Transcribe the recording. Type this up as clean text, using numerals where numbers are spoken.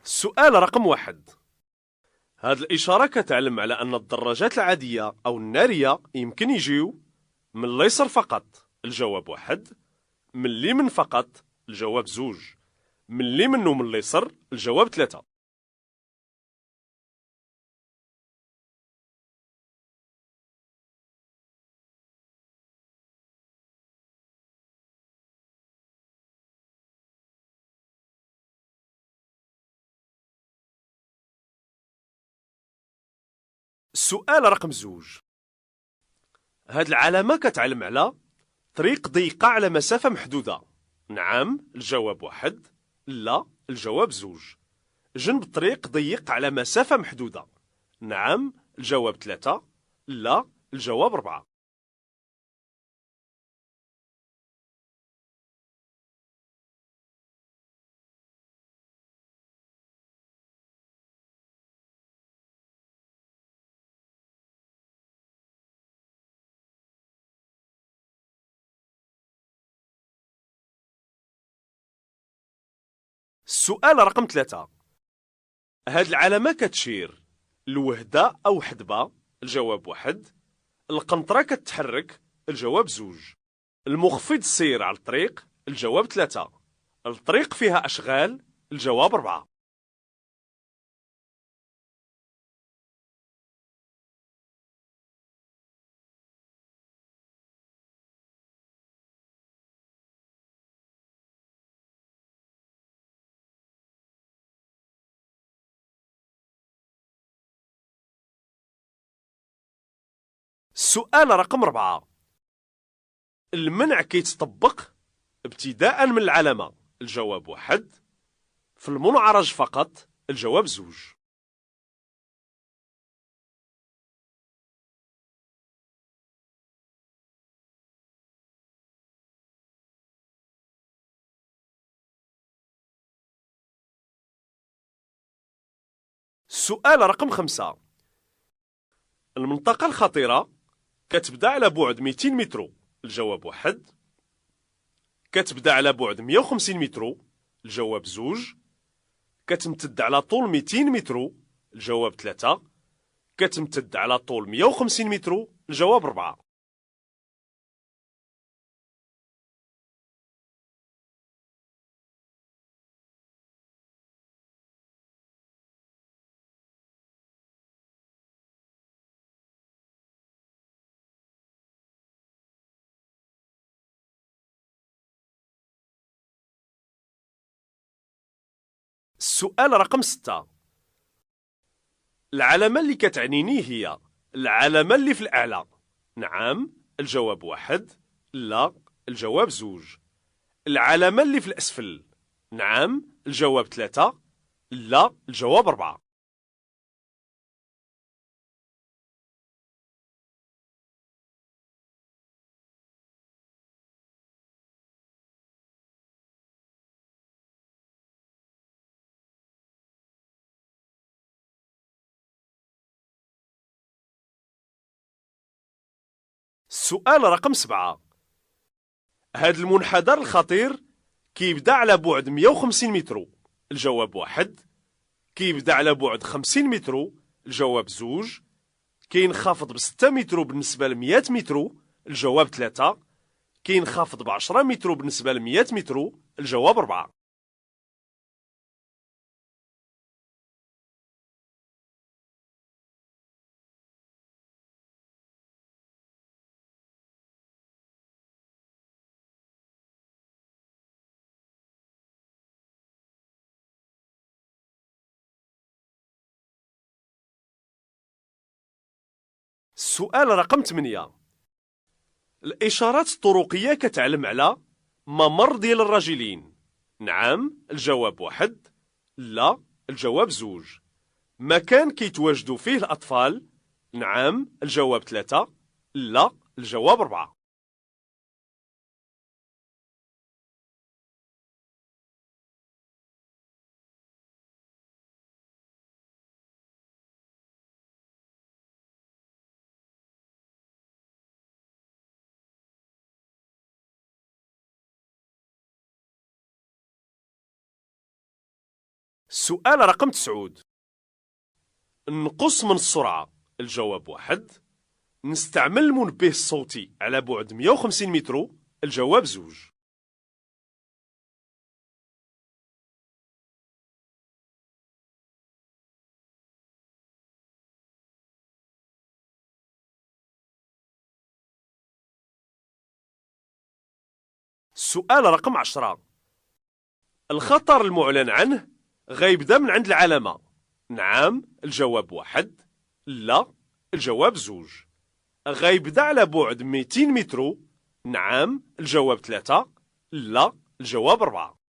السؤال رقم 1. هاد الإشارة كتعلم على أن الدراجات العادية أو النارية يمكن يجيو من اليسار فقط. الجواب 1. من اليمين فقط. الجواب 2. من اليمين ومن اليسار. الجواب 3. السؤال رقم 2. هاد العلامة كتعلم على طريق ضيقة على مسافة محدودة. نعم. الجواب 1. لا. الجواب 2. جنب الطريق ضيق على مسافة محدودة. نعم. الجواب 3. لا. الجواب 4. السؤال رقم 3. هاد العلامة كتشير الوحدة أو حدبة. الجواب 1. القنطرة كتحرك. الجواب 2. المخفض السير على الطريق. الجواب 3. الطريق فيها أشغال. الجواب 4. السؤال رقم 4. المنع كيتطبق ابتداء من العلامة. الجواب 1. في المنعرج فقط. الجواب 2. السؤال رقم 5. المنطقة الخطيرة كتبدا على بعد 200 متر. الجواب 1. كتبدا على بعد 150 متر. الجواب 2. كتمتد على طول 200 متر. الجواب 3. كتمتد على طول 150 متر. الجواب 4. السؤال رقم 6. العلامة اللي كتعنيني هي العلامة اللي في الأعلى. نعم. الجواب 1. لا. الجواب 2. العلامة اللي في الأسفل. نعم. الجواب 3. لا. الجواب 4. السؤال رقم 7. هاد المنحدر الخطير كيبدا على بعد 150 متر. الجواب 1. كيبدا على بعد 50 متر. الجواب 2. كينخفض ب 6 متر بالنسبة ل 100 متر. الجواب 3. كينخفض ب 10 متر بالنسبة ل 100 متر. الجواب 4. السؤال رقم 8. الإشارات الطرقية كتعلم على ممر ديال الراجلين. نعم. الجواب 1. لا. الجواب 2. مكان كيتواجدوا فيه الأطفال. نعم. الجواب 3. لا. الجواب 4. السؤال رقم 9. نقص من السرعة. الجواب 1. نستعمل المنبه الصوتي على بعد 150 متر. الجواب 2. السؤال رقم 10. الخطر المعلن عنه غيبدا من عند العلامة. نعم. الجواب 1. لا. الجواب 2. غيبدا على بعد 200 متر. نعم. الجواب 3. لا. الجواب 4.